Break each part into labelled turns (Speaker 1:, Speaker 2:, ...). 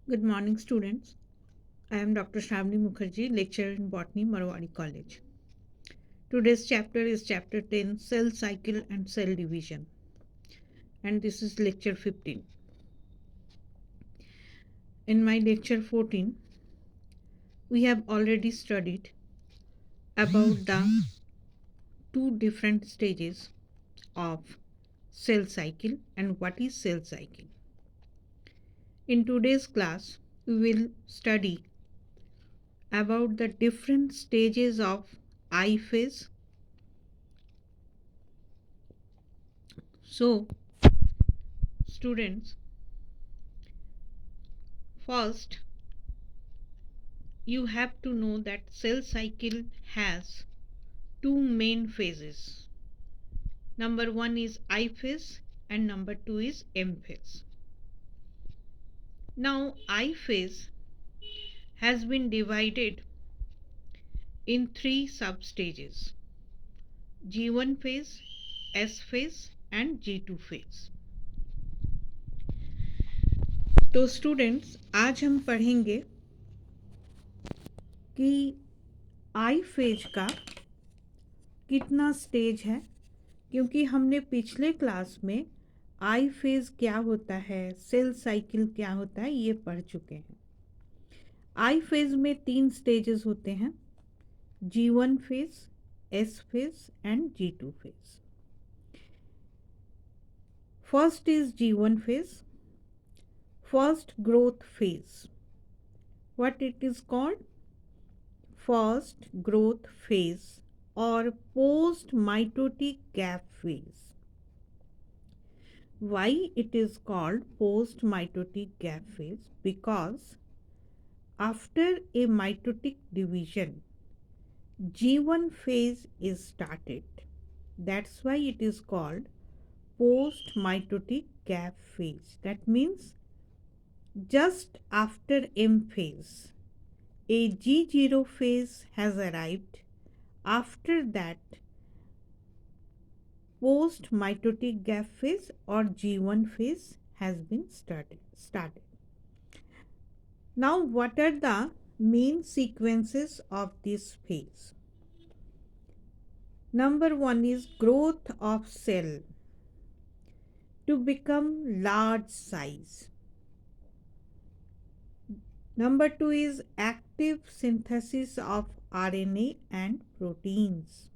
Speaker 1: Good morning, students. I am Dr. Shrabani Mukherjee, lecturer in Botany, Marwari College. Today's chapter is Chapter 10, Cell Cycle and Cell Division, and this is Lecture 15. In my Lecture 14, we have already studied about the two different stages of cell cycle and what is cell cycle. In today's class, we will study about the different stages of I phase. So, students, first you have to know that cell cycle has two main phases. Number one is I phase and number two is M phase. Now I phase has been divided in three substages: G1 phase, S phase and G2 phase. तो students आज हम पढ़ेंगे कि I phase का कितना stage है, क्योंकि हमने पिछले क्लास में आई फेज क्या होता है, सेल साइकिल क्या होता है, ये पढ़ चुके हैं। आई फेज में तीन स्टेजेस होते हैं: G1 phase, S phase and G2 phase. First is G1 phase, first growth phase. What it is called? First growth phase or post mitotic gap phase. Why it is called post mitotic gap phase? Because after a mitotic division, G1 phase is started. That's why it is called post mitotic gap phase. That means just after M phase, a G0 phase has arrived. After that, post mitotic gap phase or G1 phase has been started. Now, what are the main sequences of this phase? Number one is growth of cell to become large size. Number two is active synthesis of RNA and proteins.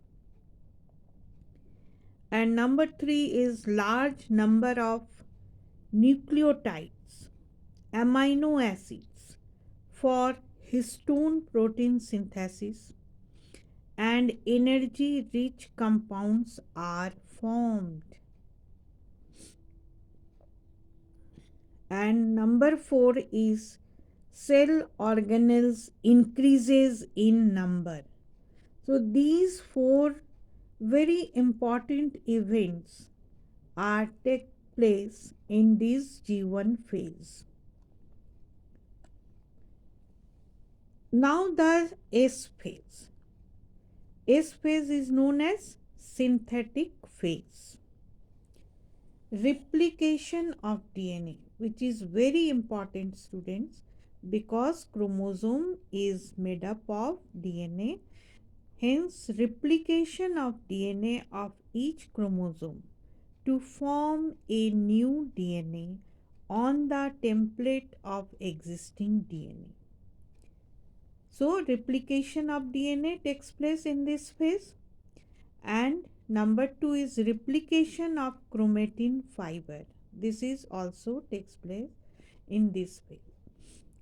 Speaker 1: And number three is large number of nucleotides, amino acids for histone protein synthesis, and energy rich compounds are formed. And number four is cell organelles increases in number. So these four very important events are take place in this G1 phase. Now the S phase. S phase is known as synthetic phase. Replication of DNA, which is very important, students, because chromosome is made up of DNA. Hence, replication of DNA of each chromosome to form a new DNA on the template of existing DNA. So, replication of DNA takes place in this phase. And number two is replication of chromatin fiber. This is also takes place in this phase.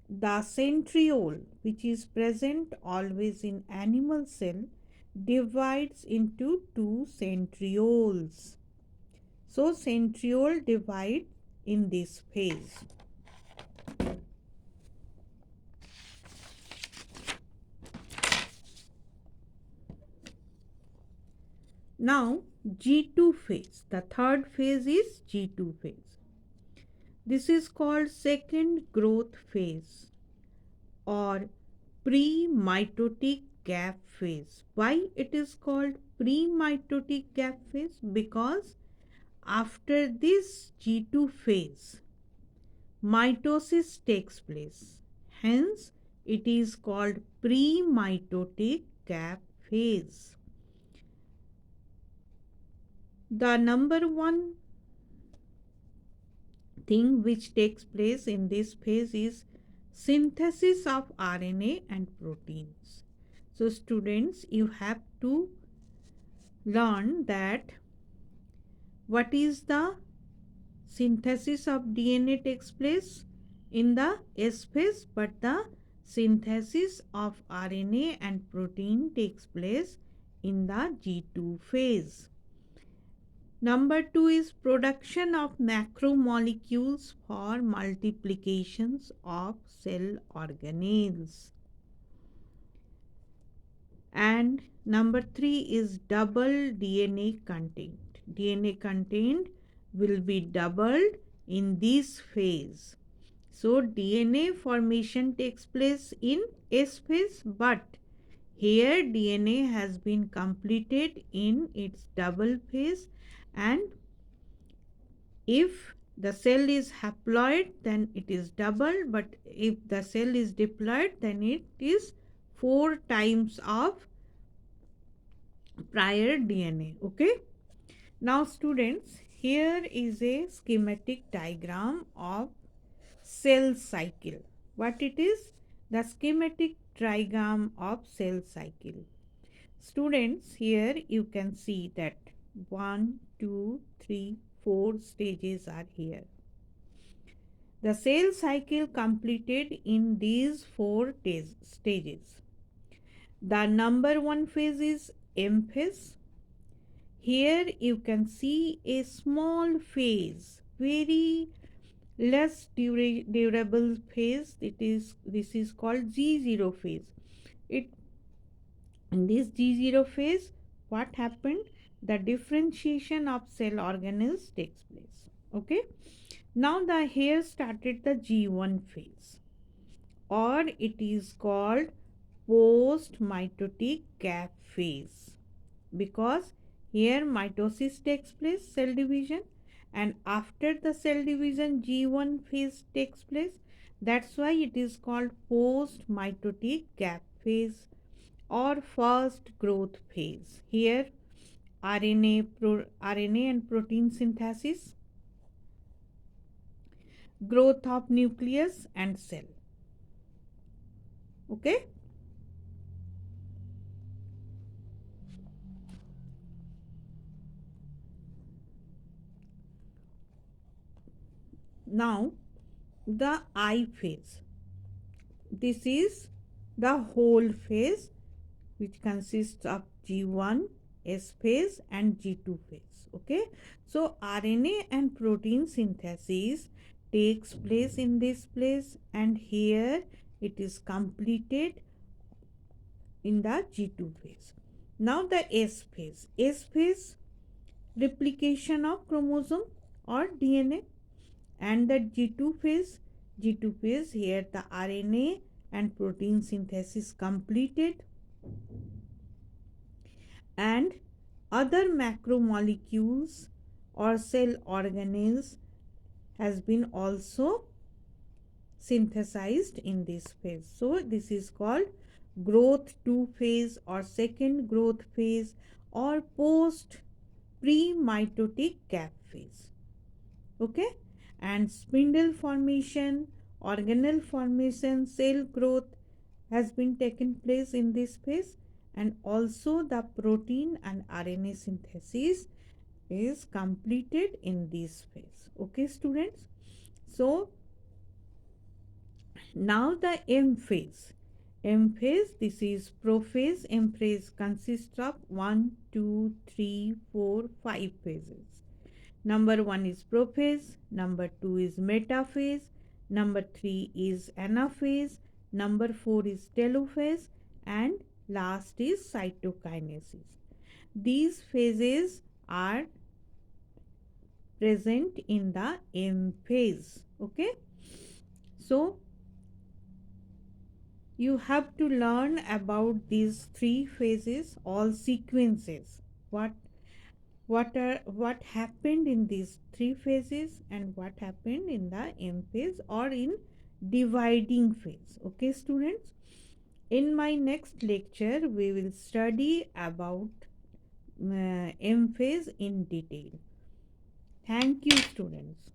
Speaker 1: The centriole, which is present always in animal cell, divides into two centrioles. So centriole divide in this phase. Now G2 phase. The third phase is G2 phase. This is called second growth phase or pre-mitotic gap phase. Why it is called pre-mitotic gap phase? Because after this G2 phase, mitosis takes place. Hence, it is called pre-mitotic gap phase. The number one thing which takes place in this phase is synthesis of RNA and proteins. So, students, you have to learn that what is the synthesis of DNA takes place in the S phase, but the synthesis of RNA and protein takes place in the G2 phase. Number two is production of macromolecules for multiplications of cell organelles. And number three is double DNA content. DNA content will be doubled in this phase. So DNA formation takes place in S phase, but here DNA has been completed in its double phase, and if the cell is haploid then it is double, but if the cell is diploid then it is 4 times of prior DNA. Okay. Now students, here is a schematic diagram of cell cycle. What it is? The schematic diagram of cell cycle. Students, here you can see that 1, 2, 3, 4 stages are here. The cell cycle completed in these 4 stages. The number one phase is M phase. Here you can see a small phase, very less durable phase. This is called G0 phase. In this G0 phase, what happened? The differentiation of cell organelles takes place. Okay. Now the here started the G1 phase, or it is called post mitotic gap phase, because here mitosis takes place, cell division, and after the cell division G1 phase takes place. That's why it is called post mitotic gap phase or first growth phase. Here RNA and protein synthesis, growth of nucleus and cell. Okay. Now the I phase. This is the whole phase which consists of G1, S phase and G2 phase. Okay. So RNA and protein synthesis takes place in this place, and here it is completed in the G2 phase. Now the S phase. S phase, replication of chromosome or DNA, and the G2 phase, here the RNA and protein synthesis completed, and other macromolecules or cell organelles has been also synthesized in this phase. So this is called growth 2 phase or second growth phase or post pre-mitotic gap phase. Okay. And spindle formation, organelle formation, cell growth has been taken place in this phase, and also the protein and RNA synthesis is completed in this phase. Okay students. So now the M phase. M phase, this is prophase. M phase consists of 1, 2, 3, 4, 5 phases. Number 1 is prophase, number 2 is metaphase, number 3 is anaphase, number 4 is telophase, and last is cytokinesis. These phases are present in the M phase. Okay. So you have to learn about these 3 phases, all sequences. What what happened in these three phases and what happened in the M phase or in dividing phase. Okay, students. In my next lecture, we will study about M phase in detail. Thank you, students.